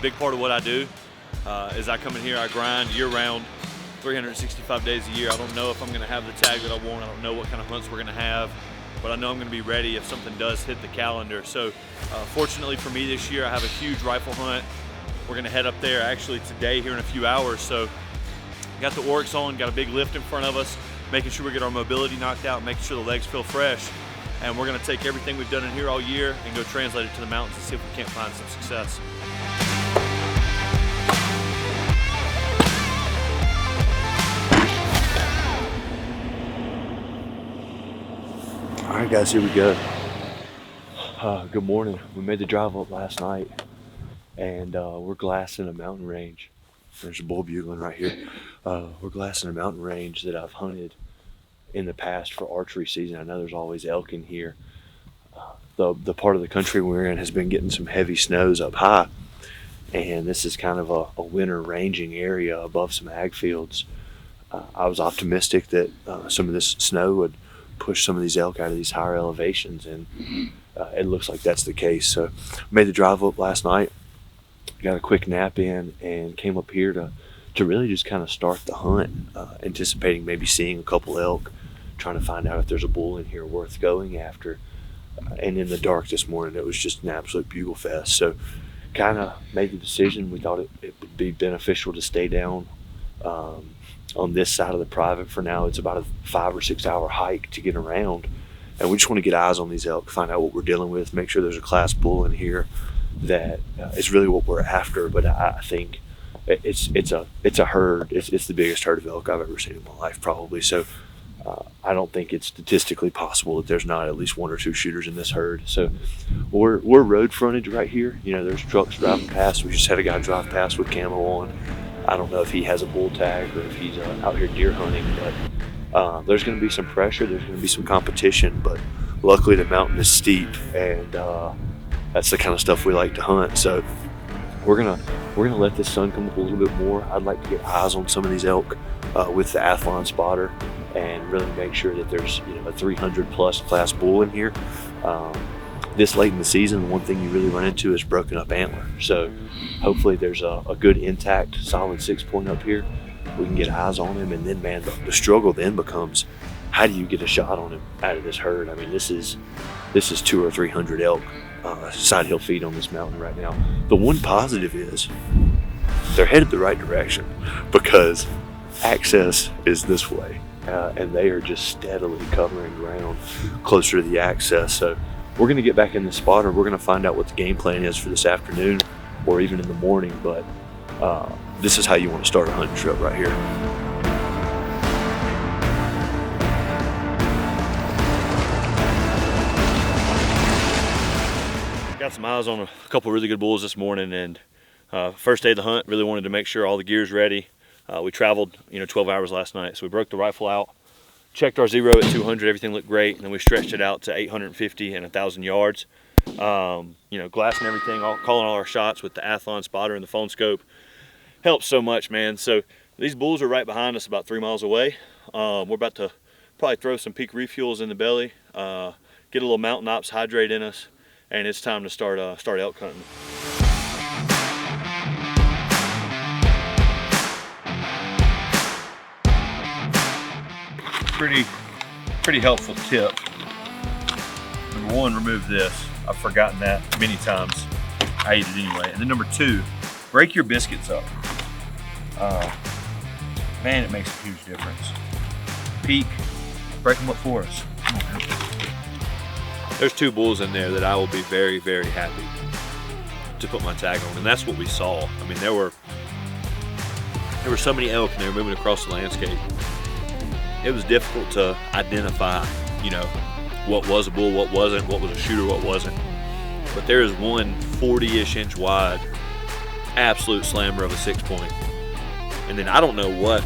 big part of what I do. As I come in here, I grind year-round, 365 days a year. I don't know if I'm going to have the tag that I want. I don't know what kind of hunts we're going to have, but I know I'm going to be ready if something does hit the calendar. So fortunately for me this year, I have a huge rifle hunt. We're going to head up there actually today here in a few hours. So got the Oryx on, got a big lift in front of us, making sure we get our mobility knocked out, making sure the legs feel fresh. And we're going to take everything we've done in here all year and go translate it to the mountains and see if we can't find some success. All right, guys, here we go. Good morning. We made the drive up last night, and we're glassing a mountain range. There's a bull bugling right here. We're glassing a mountain range that I've hunted in the past for archery season. I know there's always elk in here. The part of the country we're in has been getting some heavy snows up high, and this is kind of a winter ranging area above some ag fields. I was optimistic that some of this snow would push some of these elk out of these higher elevations, and it looks like that's the case. So made the drive up last night, got a quick nap in, and came up here to really just kind of start the hunt, anticipating maybe seeing a couple elk, trying to find out if there's a bull in here worth going after. And in the dark this morning, it was just an absolute bugle fest. So kind of made the decision. We thought it would be beneficial to stay down on this side of the private for now. It's about a 5 or 6 hour hike to get around, and we just want to get eyes on these elk, find out what we're dealing with, make sure there's a class bull in here that is really what we're after. But I think it's a herd. It's the biggest herd of elk I've ever seen in my life, probably. So I don't think it's statistically possible that there's not at least 1 or 2 shooters in this herd. So we're road frontage right here. You know, there's trucks driving past. We just had a guy drive past with camo on. I don't know if he has a bull tag or if he's out here deer hunting, but there's going to be some pressure. There's going to be some competition, but luckily the mountain is steep, and that's the kind of stuff we like to hunt. So we're gonna let this sun come up a little bit more. I'd like to get eyes on some of these elk with the Athlon spotter and really make sure that there's a 300 plus class bull in here. This late in the season, the one thing you really run into is broken up antler. So hopefully there's a good intact solid 6-point up here. We can get eyes on him, and then man, the struggle then becomes, how do you get a shot on him out of this herd? I mean, this is 200 or 300 elk side hill feed on this mountain right now. The one positive is they're headed the right direction, because access is this way, and they are just steadily covering ground closer to the access. So we're going to get back in the spotter. We're going to find out what the game plan is for this afternoon or even in the morning, but this is how you want to start a hunting trip right here. Got some eyes on a couple really good bulls this morning, and first day of the hunt, really wanted to make sure all the gear's ready. We traveled 12 hours last night, so we broke the rifle out, checked our zero at 200, everything looked great, and then we stretched it out to 850 and 1,000 yards. Glassing everything, calling all our shots with the Athlon spotter and the phone scope helps so much, man. So these bulls are right behind us, about 3 miles away. We're about to probably throw some peak refuels in the belly, get a little mountain ops hydrate in us, and it's time to start elk hunting. Pretty helpful tip. Number 1, remove this. I've forgotten that many times. I eat it anyway. And then number 2, break your biscuits up. Man, it makes a huge difference. Peak, break them up for us. Come on, man. There's 2 bulls in there that I will be very, very happy to put my tag on, and that's what we saw. I mean, there were so many elk, and they were moving across the landscape. It was difficult to identify, what was a bull, what wasn't, what was a shooter, what wasn't. But there is one 40-ish inch wide, absolute slammer of a 6-point. And then I don't know what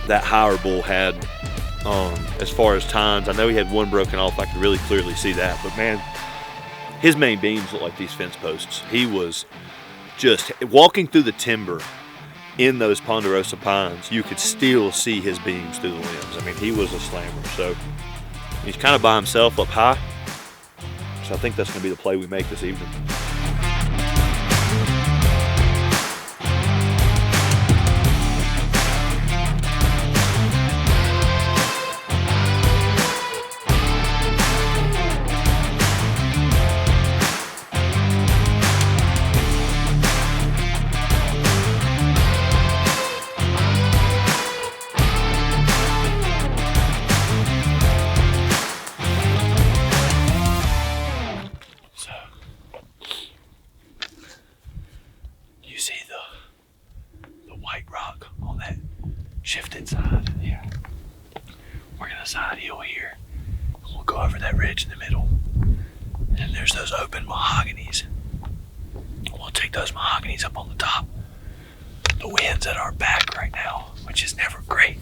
that higher bull had as far as tines. I know he had one broken off. I could really clearly see that. But man, his main beams look like these fence posts. He was just walking through the timber in those ponderosa pines. You could still see his beams through the limbs. I mean, he was a slammer. So he's kind of by himself up high. So I think that's going to be the play we make this evening. a side hill here. We'll go over that ridge in the middle. And there's those open mahoganies. We'll take those mahoganies up on the top. The wind's at our back right now, which is never great,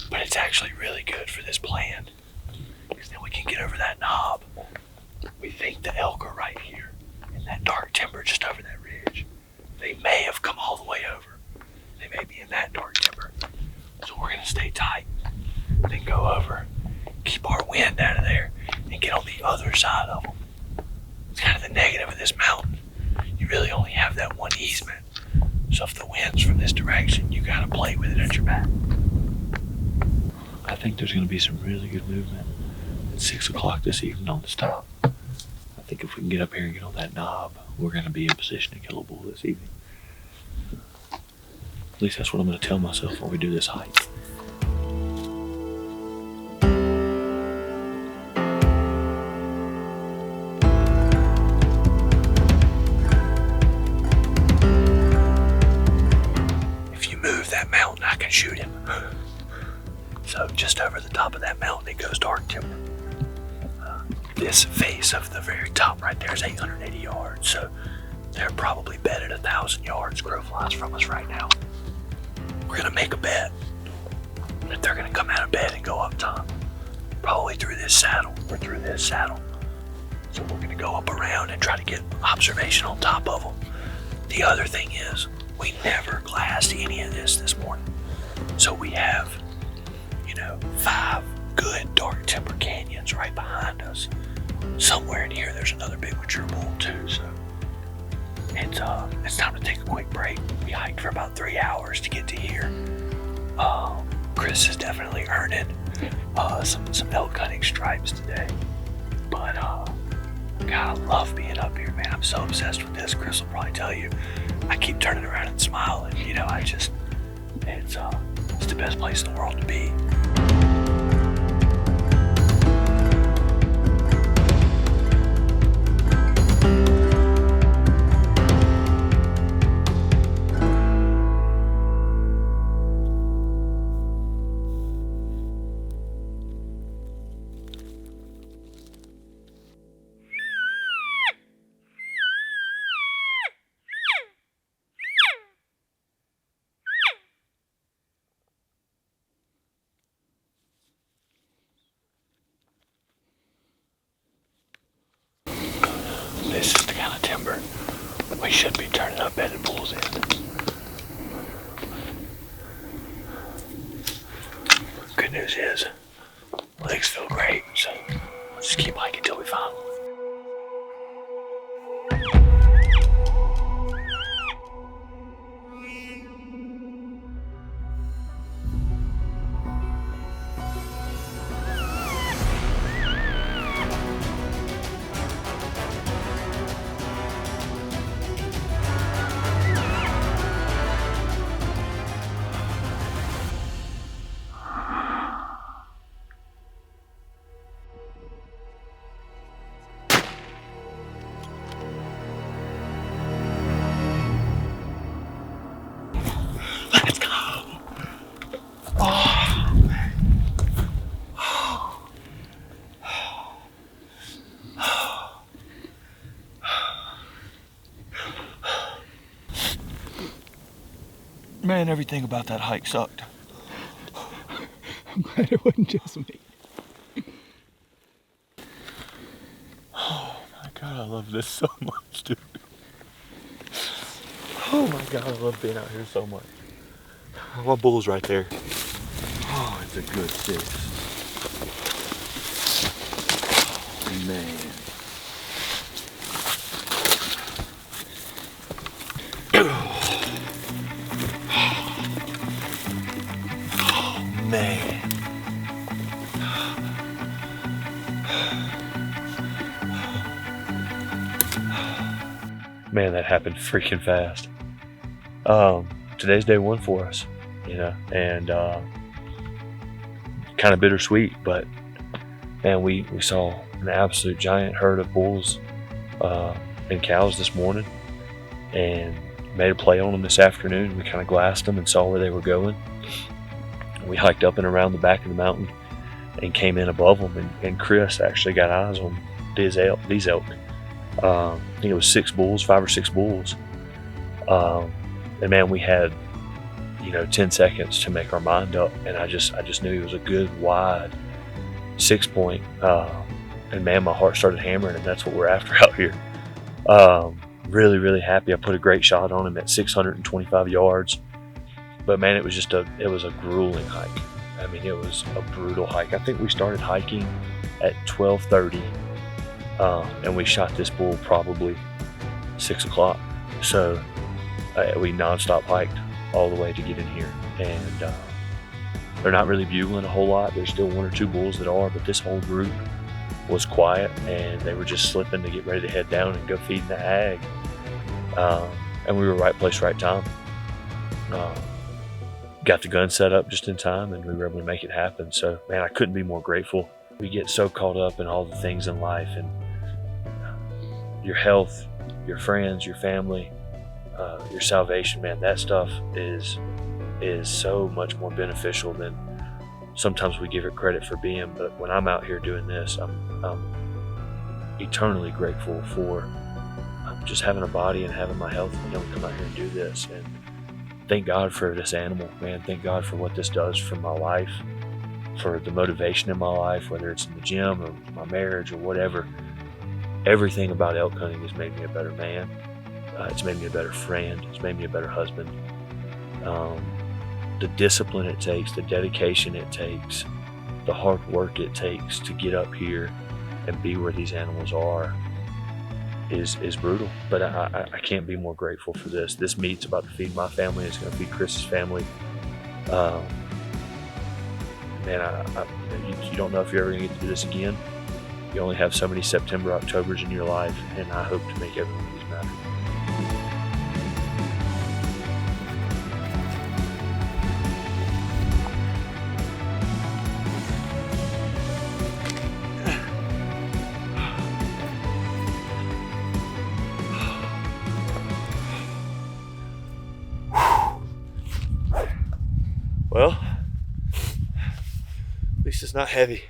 but it's actually really good for this plan, because then we can get over that knob. We think the elk are right here in that dark timber just over that ridge. They may have come all the way over. They may be in that dark timber. So we're gonna stay tight, then go over, keep our wind out of there, and get on the other side of them. It's kind of the negative of this mountain. You really only have that one easement. So if the wind's from this direction, you gotta play with it at your back. I think there's gonna be some really good movement at 6 o'clock this evening on this top. I think if we can get up here and get on that knob, we're gonna be in position to kill a bull this evening. At least that's what I'm gonna tell myself when we do this hike. I can shoot him. So just over the top of that mountain, it goes dark timber. This face of the very top right there is 880 yards, so they're probably bedded 1,000 yards crow flies from us right now. We're gonna make a bet that they're gonna come out of bed and go up top, probably through this saddle or through this saddle. So we're gonna go up around and try to get observation on top of them. The other thing is, we never glassed any of this morning. So we have, 5 good dark timber canyons right behind us. Somewhere in here, there's another big mature bull too. So it's time to take a quick break. We hiked for about 3 hours to get to here. Chris is definitely earning some elk hunting stripes today. But God, I love being up here, man. I'm so obsessed with this. Chris will probably tell you. I keep turning around and smiling. It's the best place in the world to be. This is the kind of timber we should be turning up bedded bulls in. Good news is, legs feel great, so we'll just keep hiking till we find one. Man, everything about that hike sucked. I'm glad it wasn't just me. Oh my God, I love this so much, dude. Oh my God, I love being out here so much. My bull's right there. Oh, it's a good 6. Oh, man. Man. Man, that happened freaking fast. Today's day 1 for us, and kind of bittersweet, but man, we saw an absolute giant herd of bulls and cows this morning, and made a play on them this afternoon. We kind of glassed them and saw where they were going. We hiked up and around the back of the mountain, and came in above them. And Chris actually got eyes on these elk. I think it was 5 or 6 bulls. And man, we had 10 seconds to make our mind up, and I just knew he was a good wide 6-point. And man, my heart started hammering, and that's what we're after out here. Really, really happy. I put a great shot on him at 625 yards. But man, it was a grueling hike. I mean, it was a brutal hike. I think we started hiking at 12:30, and we shot this bull probably 6 o'clock. So we nonstop hiked all the way to get in here. And they're not really bugling a whole lot. There's still 1 or 2 bulls that are, but this whole group was quiet, and they were just slipping to get ready to head down and go feed in the ag. And we were right place, right time. Got the gun set up just in time, and we were able to make it happen. So man, I couldn't be more grateful. We get so caught up in all the things in life, and your health, your friends, your family, your salvation, man, that stuff is so much more beneficial than sometimes we give it credit for being. But when I'm out here doing this, I'm eternally grateful for just having a body and having my health and being able to come out here and do this. And thank God for this animal, man. Thank God for what this does for my life, for the motivation in my life, whether it's in the gym or my marriage or whatever. Everything about elk hunting has made me a better man. It's made me a better friend. It's made me a better husband. The discipline it takes, the dedication it takes, the hard work it takes to get up here and be where these animals are is brutal. But I can't be more grateful for this. This meat's about to feed my family. It's going to feed Chris's family. Man, you don't know if you're ever going to get to do this again. You only have so many September, Octobers in your life, and I hope to make every one of these matter. Well, at least it's not heavy.